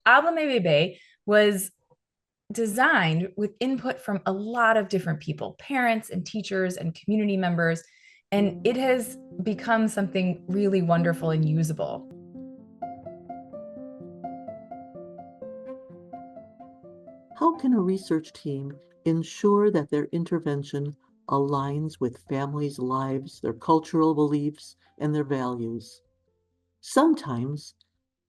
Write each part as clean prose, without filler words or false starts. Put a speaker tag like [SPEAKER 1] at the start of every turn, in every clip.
[SPEAKER 1] Háblame Bebé was designed with input from a lot of different people, parents and teachers and community members, and it has become something really wonderful and usable.
[SPEAKER 2] How can a research team ensure that their intervention aligns with families' lives, their cultural beliefs, and their values? Sometimes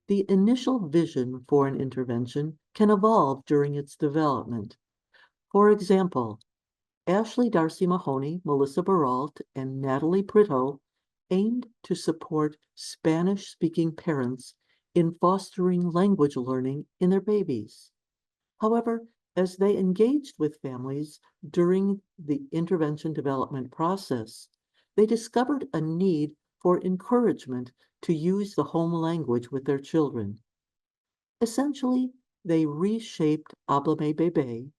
[SPEAKER 2] the initial vision for an intervention can evolve during its development. For example, Darcy Mahoney, Melissa Baralt, and Natalie Brito aimed to support Spanish-speaking parents in fostering language learning in their babies. However, as they engaged with families during the intervention development process, they discovered a need for encouragement to use the home language with their children. Essentially, they reshaped Háblame Bebé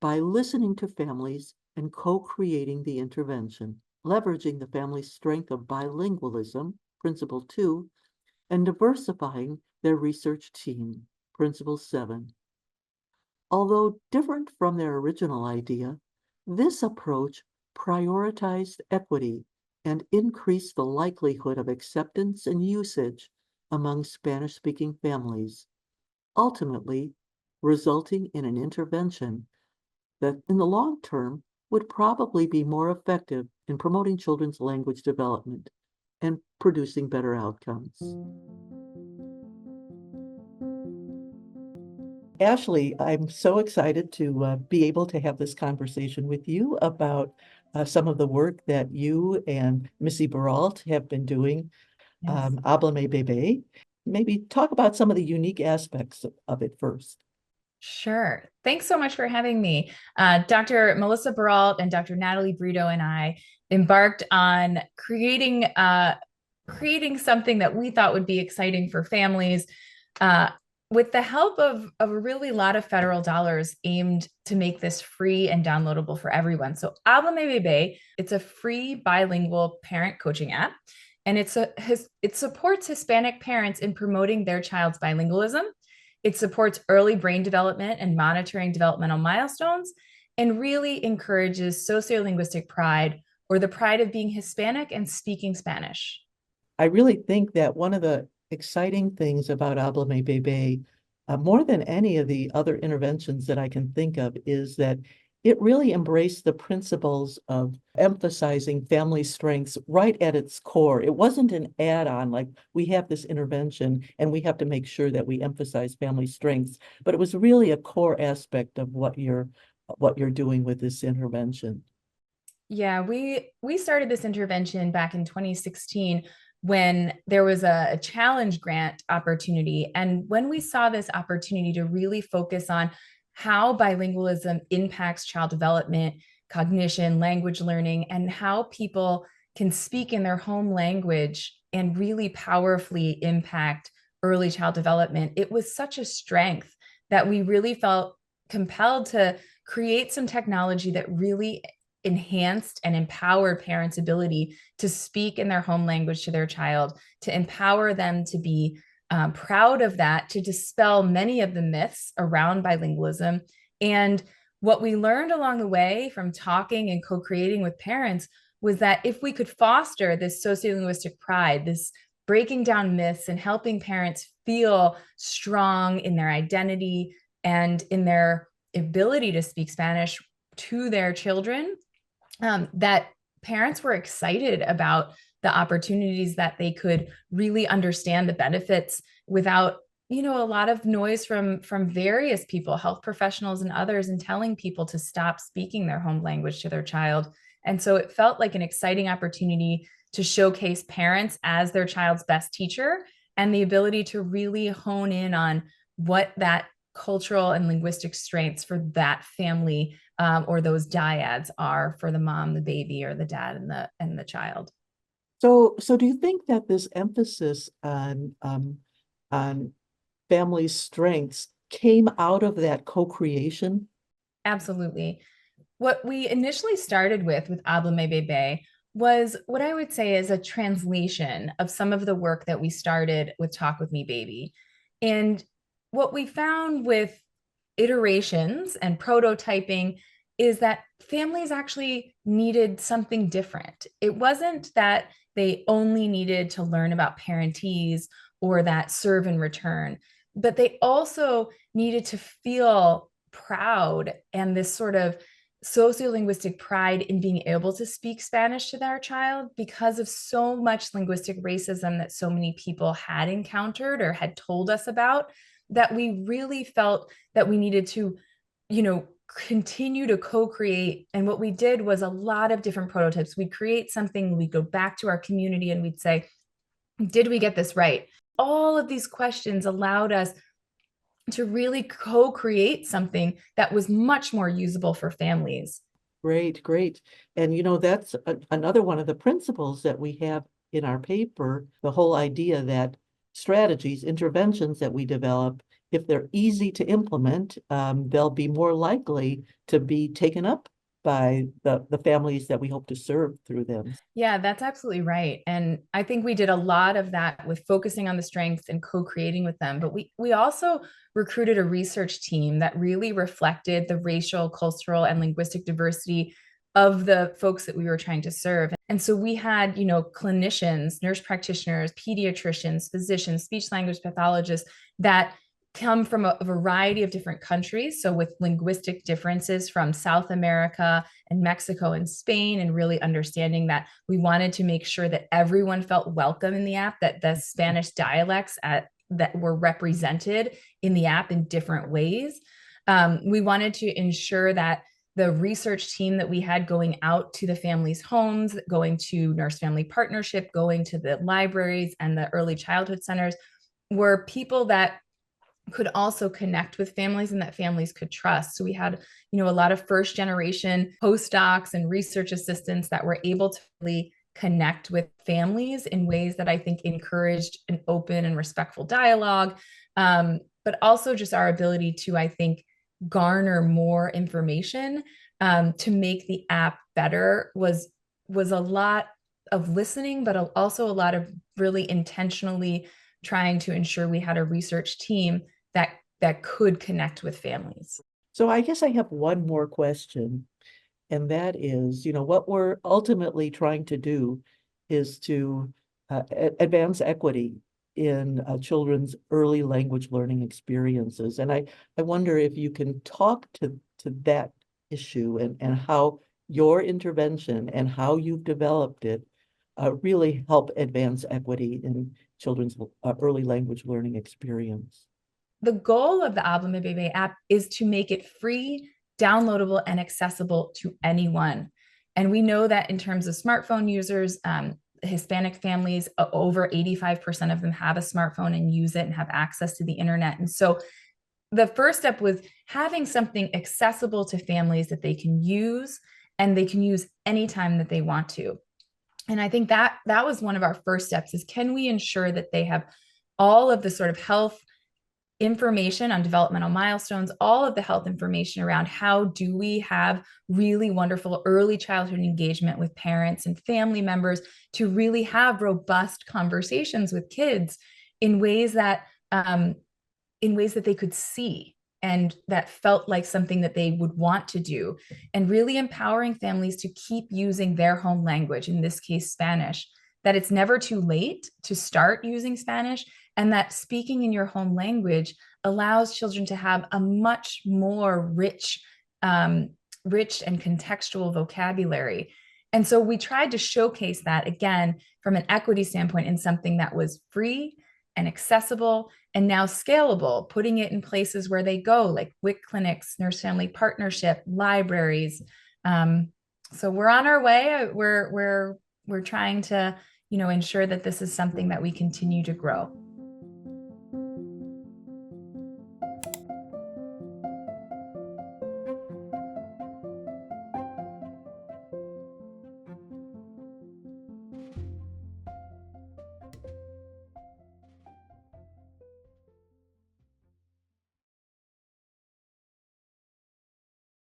[SPEAKER 2] by listening to families and co-creating the intervention, leveraging the family's strength of bilingualism, Principle 2, and diversifying their research team, Principle 7. Although different from their original idea, this approach prioritized equity and increased the likelihood of acceptance and usage among Spanish-speaking families, ultimately resulting in an intervention that in the long term would probably be more effective in promoting children's language development and producing better outcomes. Ashley, I'm so excited to be able to have this conversation with you about some of the work that you and Missy Baralt have been doing,
[SPEAKER 1] Yes.
[SPEAKER 2] Háblame Bebé. Maybe talk about some of the unique aspects of it first.
[SPEAKER 1] Sure. Thanks so much for having me. Dr. Melissa Baralt and Dr. Natalie Brito and I embarked on creating something that we thought would be exciting for families, uh, with the help of a really lot of federal dollars aimed to make this free and downloadable for everyone. So Háblame Bebé, it's a free bilingual parent coaching app, and it supports Hispanic parents in promoting their child's bilingualism. It supports early brain development and monitoring developmental milestones, and really encourages sociolinguistic pride, or the pride of being Hispanic and speaking Spanish.
[SPEAKER 2] I really think that one of the exciting things about Háblame Bebé, more than any of the other interventions that I can think of, is that it really embraced the principles of emphasizing family strengths right at its core. It wasn't an add-on, like we have this intervention and we have to make sure that we emphasize family strengths, but it was really a core aspect of what you're doing with this intervention.
[SPEAKER 1] Yeah, we started this intervention back in 2016 when there was a challenge grant opportunity. And when we saw this opportunity to really focus on how bilingualism impacts child development, cognition, language learning, and how people can speak in their home language and really powerfully impact early child development, it was such a strength that we really felt compelled to create some technology that really enhanced and empowered parents' ability to speak in their home language to their child, to empower them to be proud of that, to dispel many of the myths around bilingualism. And what we learned along the way from talking and co creating with parents was that if we could foster this sociolinguistic pride, this breaking down myths and helping parents feel strong in their identity and in their ability to speak Spanish to their children, that parents were excited about the opportunities that they could really understand the benefits without a lot of noise from various people, health professionals and others, and telling people to stop speaking their home language to their child. And so it felt like an exciting opportunity to showcase parents as their child's best teacher, and the ability to really hone in on what that cultural and linguistic strengths for that family, or those dyads are for the mom, the baby, or the dad and the child.
[SPEAKER 2] So do you think that this emphasis on family strengths came out of that co-creation?
[SPEAKER 1] Absolutely. What we initially started with Háblame Bebé was what I would say is a translation of some of the work that we started with Talk With Me Baby. And what we found with iterations and prototyping is that families actually needed something different. It wasn't that they only needed to learn about parentese or that serve and return, but they also needed to feel proud and this sort of sociolinguistic pride in being able to speak Spanish to their child because of so much linguistic racism that so many people had encountered or had told us about, that we really felt that we needed to, continue to co-create. And what we did was a lot of different prototypes. We'd create something, we'd go back to our community and we'd say, did we get this right? All of these questions allowed us to really co-create something that was much more usable for families.
[SPEAKER 2] Great, great. And that's another one of the principles that we have in our paper, the whole idea that strategies, interventions that we develop, if they're easy to implement, they'll be more likely to be taken up by the families that we hope to serve through them.
[SPEAKER 1] Yeah, that's absolutely right. And I think we did a lot of that with focusing on the strengths and co-creating with them. But we also recruited a research team that really reflected the racial, cultural, and linguistic diversity of the folks that we were trying to serve. And so we had, clinicians, nurse practitioners, pediatricians, physicians, speech language pathologists that come from a variety of different countries. So with linguistic differences from South America and Mexico and Spain, and really understanding that we wanted to make sure that everyone felt welcome in the app, that the Spanish dialects that were represented in the app in different ways. We wanted to ensure that the research team that we had going out to the families' homes, going to Nurse Family Partnership, going to the libraries and the early childhood centers, were people that could also connect with families and that families could trust. So we had, a lot of first generation postdocs and research assistants that were able to really connect with families in ways that I think encouraged an open and respectful dialogue. But also just our ability to, I think, garner more information to make the app better was a lot of listening, but also a lot of really intentionally trying to ensure we had a research team that could connect with families.
[SPEAKER 2] So I guess I have one more question, and that is, what we're ultimately trying to do is to advance equity in children's early language learning experiences. And I wonder if you can talk to that issue and how your intervention and how you've developed it really help advance equity in children's early language learning experience.
[SPEAKER 1] The goal of the Háblame Bebé app is to make it free, downloadable, and accessible to anyone. And we know that in terms of smartphone users, Hispanic families, over 85% of them have a smartphone and use it and have access to the internet. And so the first step was having something accessible to families that they can use and they can use anytime that they want to. And I think that was one of our first steps is, can we ensure that they have all of the sort of health information on developmental milestones, all of the health information around how do we have really wonderful early childhood engagement with parents and family members to really have robust conversations with kids in ways that they could see and that felt like something that they would want to do, and really empowering families to keep using their home language, in this case Spanish, that it's never too late to start using Spanish, and that speaking in your home language allows children to have a much more rich and contextual vocabulary. And so we tried to showcase that again from an equity standpoint in something that was free and accessible and now scalable, putting it in places where they go, like WIC clinics, Nurse Family Partnership, libraries. So we're on our way. We're trying to ensure that this is something that we continue to grow.